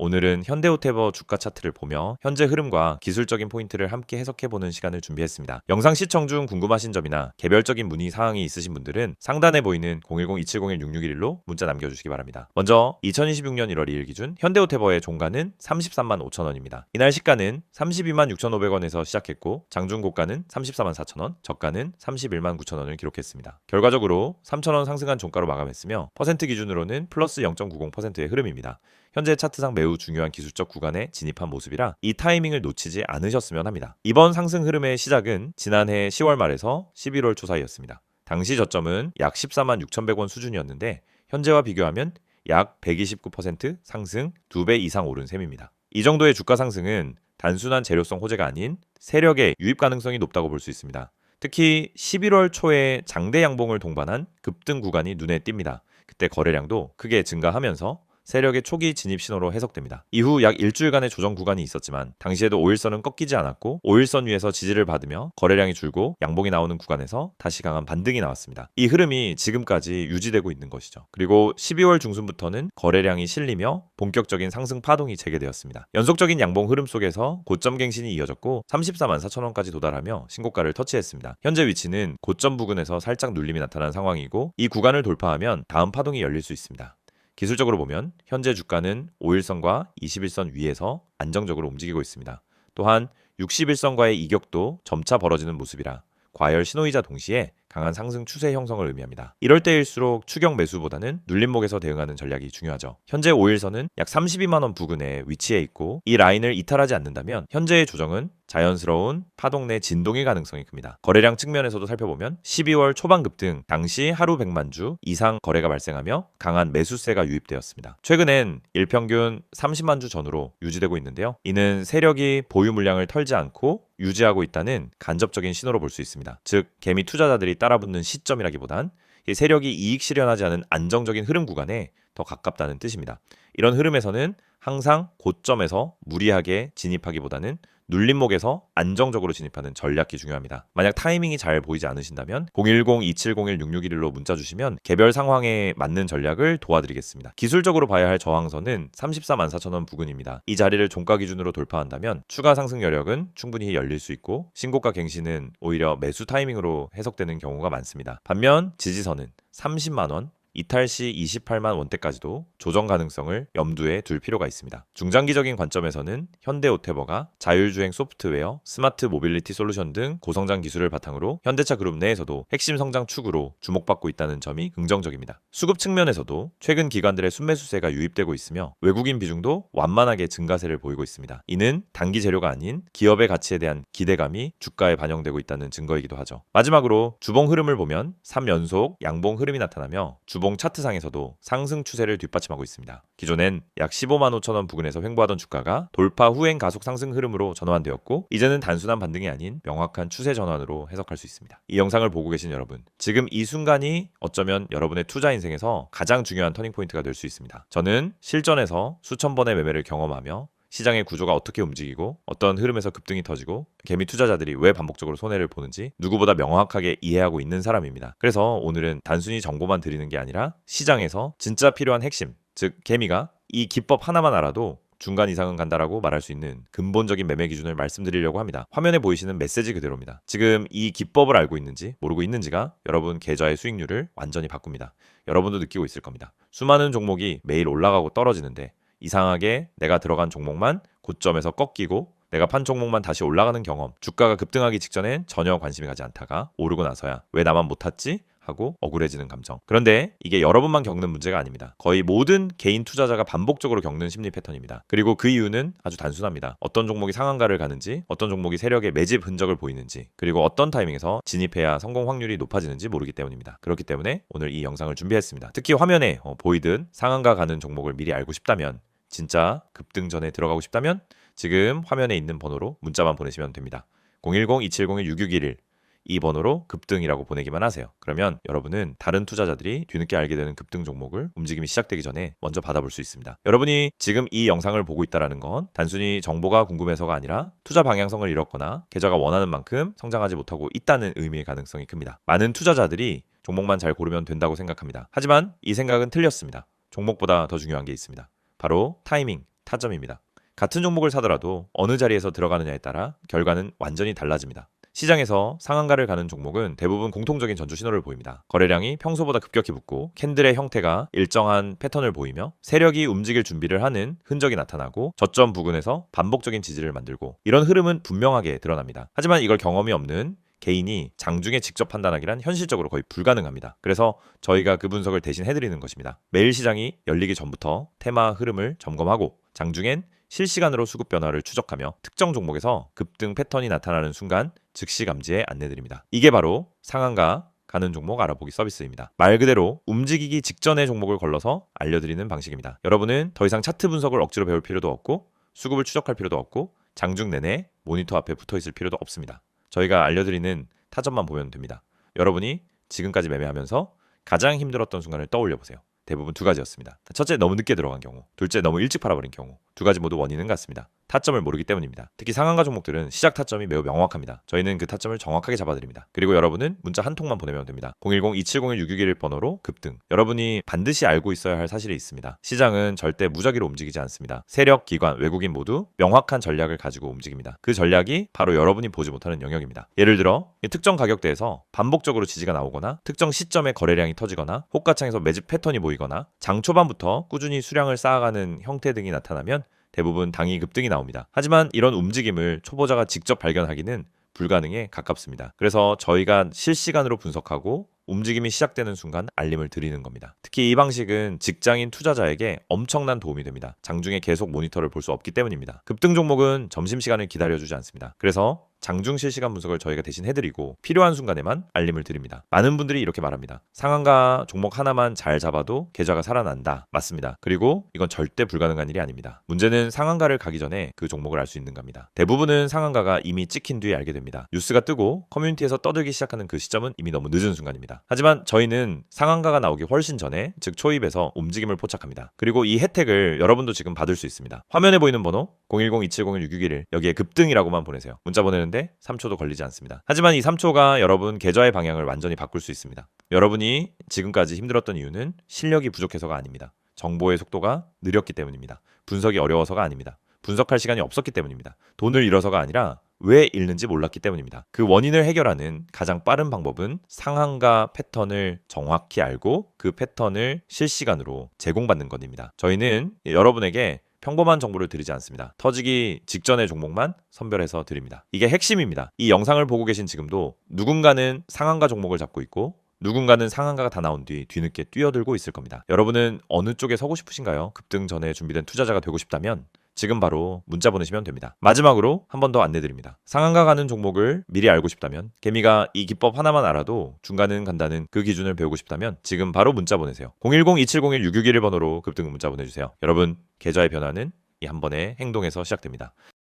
오늘은 현대호테버 주가 차트를 보며 현재 흐름과 기술적인 포인트를 함께 해석해보는 시간을 준비했습니다. 영상 시청 중 궁금하신 점이나 개별적인 문의 사항이 있으신 분들은 상단에 보이는 010-2701-6611로 문자 남겨주시기 바랍니다. 먼저 2026년 1월 2일 기준 현대호테버의 종가는 33만 5천원입니다. 이날 시가는 32만 6,500원에서 시작했고 장중 고가는 34만 4천원, 저가는 31만 9천원을 기록했습니다. 결과적으로 3천원 상승한 종가로 마감했으며 퍼센트 기준으로는 플러스 0.90%의 흐름입니다. 현재 차트상 매우 중요한 기술적 구간에 진입한 모습이라 이 타이밍을 놓치지 않으셨으면 합니다. 이번 상승 흐름의 시작은 지난해 10월 말에서 11월 초 사이였습니다. 당시 저점은 약 14만 6,100원 수준이었는데 현재와 비교하면 약 129% 상승 2배 이상 오른 셈입니다. 이 정도의 주가 상승은 단순한 재료성 호재가 아닌 세력의 유입 가능성이 높다고 볼 수 있습니다. 특히 11월 초에 장대 양봉을 동반한 급등 구간이 눈에 띕니다. 그때 거래량도 크게 증가하면서 세력의 초기 진입 신호로 해석됩니다. 이후 약 일주일간의 조정 구간이 있었지만 당시에도 5일선은 꺾이지 않았고 5일선 위에서 지지를 받으며 거래량이 줄고 양봉이 나오는 구간에서 다시 강한 반등이 나왔습니다. 이 흐름이 지금까지 유지되고 있는 것이죠. 그리고 12월 중순부터는 거래량이 실리며 본격적인 상승 파동이 재개되었습니다. 연속적인 양봉 흐름 속에서 고점 갱신이 이어졌고 34만 4천원까지 도달하며 신고가를 터치했습니다. 현재 위치는 고점 부근에서 살짝 눌림이 나타난 상황이고 이 구간을 돌파하면 다음 파동이 열릴 수 있습니다. 기술적으로 보면 현재 주가는 5일선과 21선 위에서 안정적으로 움직이고 있습니다. 또한 61선과의 이격도 점차 벌어지는 모습이라 과열 신호이자 동시에 강한 상승 추세 형성을 의미합니다. 이럴 때일수록 추격 매수보다는 눌림목에서 대응하는 전략이 중요하죠. 현재 5일선은 약 32만원 부근에 위치해 있고 이 라인을 이탈하지 않는다면 현재의 조정은 자연스러운 파동 내 진동일 가능성이 큽니다. 거래량 측면에서도 살펴보면 12월 초반 급등 당시 하루 100만 주 이상 거래가 발생하며 강한 매수세가 유입되었습니다. 최근엔 일평균 30만 주 전후로 유지되고 있는데요. 이는 세력이 보유 물량을 털지 않고 유지하고 있다는 간접적인 신호로 볼 수 있습니다. 즉 개미 투자자들이 따라붙는 시점이라기보단 세력이 이익 실현하지 않은 안정적인 흐름 구간에 더 가깝다는 뜻입니다. 이런 흐름에서는 항상 고점에서 무리하게 진입하기보다는 눌림목에서 안정적으로 진입하는 전략이 중요합니다. 만약 타이밍이 잘 보이지 않으신다면 010-2701-6611로 문자 주시면 개별 상황에 맞는 전략을 도와드리겠습니다. 기술적으로 봐야 할 저항선은 34만 4천원 부근입니다. 이 자리를 종가 기준으로 돌파한다면 추가 상승 여력은 충분히 열릴 수 있고 신고가 갱신은 오히려 매수 타이밍으로 해석되는 경우가 많습니다. 반면 지지선은 30만원, 이탈 시 28만 원대까지도 조정 가능성을 염두에 둘 필요가 있습니다. 중장기적인 관점에서는 현대호테버가 자율주행 소프트웨어, 스마트 모빌리티 솔루션 등 고성장 기술을 바탕으로 현대차 그룹 내에서도 핵심 성장 축으로 주목받고 있다는 점이 긍정적입니다. 수급 측면에서도 최근 기관들의 순매수세가 유입되고 있으며 외국인 비중도 완만하게 증가세를 보이고 있습니다. 이는 단기 재료가 아닌 기업의 가치에 대한 기대감이 주가에 반영되고 있다는 증거이기도 하죠. 마지막으로 주봉 흐름을 보면 3연속 양봉 흐름이 나타나며 주봉 차트상에서도 상승 추세를 뒷받침하고 있습니다. 기존엔 약 15만 5천원 부근에서 횡보하던 주가가 돌파 후행 가속 상승 흐름으로 전환되었고 이제는 단순한 반등이 아닌 명확한 추세 전환으로 해석할 수 있습니다. 이 영상을 보고 계신 여러분, 지금 이 순간이 어쩌면 여러분의 투자 인생에서 가장 중요한 터닝포인트가 될 수 있습니다. 저는 실전에서 수천 번의 매매를 경험하며 시장의 구조가 어떻게 움직이고 어떤 흐름에서 급등이 터지고 개미 투자자들이 왜 반복적으로 손해를 보는지 누구보다 명확하게 이해하고 있는 사람입니다. 그래서 오늘은 단순히 정보만 드리는 게 아니라 시장에서 진짜 필요한 핵심, 즉 개미가 이 기법 하나만 알아도 중간 이상은 간다라고 말할 수 있는 근본적인 매매 기준을 말씀드리려고 합니다. 화면에 보이시는 메시지 그대로입니다. 지금 이 기법을 알고 있는지 모르고 있는지가 여러분 계좌의 수익률을 완전히 바꿉니다. 여러분도 느끼고 있을 겁니다. 수많은 종목이 매일 올라가고 떨어지는데 이상하게 내가 들어간 종목만 고점에서 꺾이고 내가 판 종목만 다시 올라가는 경험, 주가가 급등하기 직전엔 전혀 관심이 가지 않다가 오르고 나서야 왜 나만 못 탔지? 하고 억울해지는 감정. 그런데 이게 여러분만 겪는 문제가 아닙니다. 거의 모든 개인 투자자가 반복적으로 겪는 심리 패턴입니다. 그리고 그 이유는 아주 단순합니다. 어떤 종목이 상한가를 가는지, 어떤 종목이 세력의 매집 흔적을 보이는지, 그리고 어떤 타이밍에서 진입해야 성공 확률이 높아지는지 모르기 때문입니다. 그렇기 때문에 오늘 이 영상을 준비했습니다. 특히 화면에 보이듯 상한가 가는 종목을 미리 알고 싶다면, 진짜 급등 전에 들어가고 싶다면 지금 화면에 있는 번호로 문자만 보내시면 됩니다. 010-2701-6611 이 번호로 급등이라고 보내기만 하세요. 그러면 여러분은 다른 투자자들이 뒤늦게 알게 되는 급등 종목을 움직임이 시작되기 전에 먼저 받아볼 수 있습니다. 여러분이 지금 이 영상을 보고 있다는 건 단순히 정보가 궁금해서가 아니라 투자 방향성을 잃었거나 계좌가 원하는 만큼 성장하지 못하고 있다는 의미의 가능성이 큽니다. 많은 투자자들이 종목만 잘 고르면 된다고 생각합니다. 하지만 이 생각은 틀렸습니다. 종목보다 더 중요한 게 있습니다. 바로 타이밍, 타점입니다. 같은 종목을 사더라도 어느 자리에서 들어가느냐에 따라 결과는 완전히 달라집니다. 시장에서 상한가를 가는 종목은 대부분 공통적인 전주 신호를 보입니다. 거래량이 평소보다 급격히 붙고 캔들의 형태가 일정한 패턴을 보이며 세력이 움직일 준비를 하는 흔적이 나타나고 저점 부근에서 반복적인 지지를 만들고, 이런 흐름은 분명하게 드러납니다. 하지만 이걸 경험이 없는 개인이 장중에 직접 판단하기란 현실적으로 거의 불가능합니다. 그래서 저희가 그 분석을 대신 해드리는 것입니다. 매일 시장이 열리기 전부터 테마 흐름을 점검하고 장중엔 실시간으로 수급 변화를 추적하며 특정 종목에서 급등 패턴이 나타나는 순간 즉시 감지에 안내드립니다. 이게 바로 상한가 가는 종목 알아보기 서비스입니다. 말 그대로 움직이기 직전의 종목을 걸러서 알려드리는 방식입니다. 여러분은 더 이상 차트 분석을 억지로 배울 필요도 없고 수급을 추적할 필요도 없고 장중 내내 모니터 앞에 붙어 있을 필요도 없습니다. 저희가 알려드리는 타점만 보면 됩니다. 여러분이 지금까지 매매하면서 가장 힘들었던 순간을 떠올려 보세요. 대부분 두 가지였습니다. 첫째, 너무 늦게 들어간 경우. 둘째, 너무 일찍 팔아버린 경우. 두 가지 모두 원인은 같습니다. 타점을 모르기 때문입니다. 특히 상한가 종목들은 시작 타점이 매우 명확합니다. 저희는 그 타점을 정확하게 잡아드립니다. 그리고 여러분은 문자 한 통만 보내면 됩니다. 010-2701-661 번호로 급등. 여러분이 반드시 알고 있어야 할 사실이 있습니다. 시장은 절대 무작위로 움직이지 않습니다. 세력, 기관, 외국인 모두 명확한 전략을 가지고 움직입니다. 그 전략이 바로 여러분이 보지 못하는 영역입니다. 예를 들어 특정 가격대에서 반복적으로 지지가 나오거나 특정 시점에 거래량이 터지거나 호가창에서 매집 패턴이 보이거나 장 초반부터 꾸준히 수량을 쌓아가는 형태 등이 나타나면 대부분 당이 급등이 나옵니다. 하지만 이런 움직임을 초보자가 직접 발견하기는 불가능에 가깝습니다. 그래서 저희가 실시간으로 분석하고 움직임이 시작되는 순간 알림을 드리는 겁니다. 특히 이 방식은 직장인 투자자에게 엄청난 도움이 됩니다. 장중에 계속 모니터를 볼 수 없기 때문입니다. 급등 종목은 점심시간을 기다려주지 않습니다. 그래서 장중 실시간 분석을 저희가 대신 해드리고 필요한 순간에만 알림을 드립니다. 많은 분들이 이렇게 말합니다. 상한가 종목 하나만 잘 잡아도 계좌가 살아난다. 맞습니다. 그리고 이건 절대 불가능한 일이 아닙니다. 문제는 상한가를 가기 전에 그 종목을 알 수 있는 겁니다. 대부분은 상한가가 이미 찍힌 뒤에 알게 됩니다. 뉴스가 뜨고 커뮤니티에서 떠들기 시작하는 그 시점은 이미 너무 늦은 순간입니다. 하지만 저희는 상한가가 나오기 훨씬 전에, 즉 초입에서 움직임을 포착합니다. 그리고 이 혜택을 여러분도 지금 받을 수 있습니다. 화면에 보이는 번호 010-2701-661 여기에 급등이라고만 보내세요. 문자 보내는데 3초도 걸리지 않습니다. 하지만 이 3초가 여러분 계좌의 방향을 완전히 바꿀 수 있습니다. 여러분이 지금까지 힘들었던 이유는 실력이 부족해서가 아닙니다. 정보의 속도가 느렸기 때문입니다. 분석이 어려워서가 아닙니다. 분석할 시간이 없었기 때문입니다. 돈을 잃어서가 아니라 왜 잃는지 몰랐기 때문입니다. 그 원인을 해결하는 가장 빠른 방법은 상한가 패턴을 정확히 알고 그 패턴을 실시간으로 제공받는 것입니다. 저희는 여러분에게 평범한 정보를 드리지 않습니다. 터지기 직전의 종목만 선별해서 드립니다. 이게 핵심입니다. 이 영상을 보고 계신 지금도 누군가는 상한가 종목을 잡고 있고 누군가는 상한가가 다 나온 뒤 뒤늦게 뛰어들고 있을 겁니다. 여러분은 어느 쪽에 서고 싶으신가요? 급등 전에 준비된 투자자가 되고 싶다면 지금 바로 문자 보내시면 됩니다. 마지막으로 한 번 더 안내드립니다. 상한가 가는 종목을 미리 알고 싶다면, 개미가 이 기법 하나만 알아도 중간은 간다는 그 기준을 배우고 싶다면 지금 바로 문자 보내세요. 010-2701-661 번호로 급등 문자 보내주세요. 여러분, 계좌의 변화는 이 한 번의 행동에서 시작됩니다.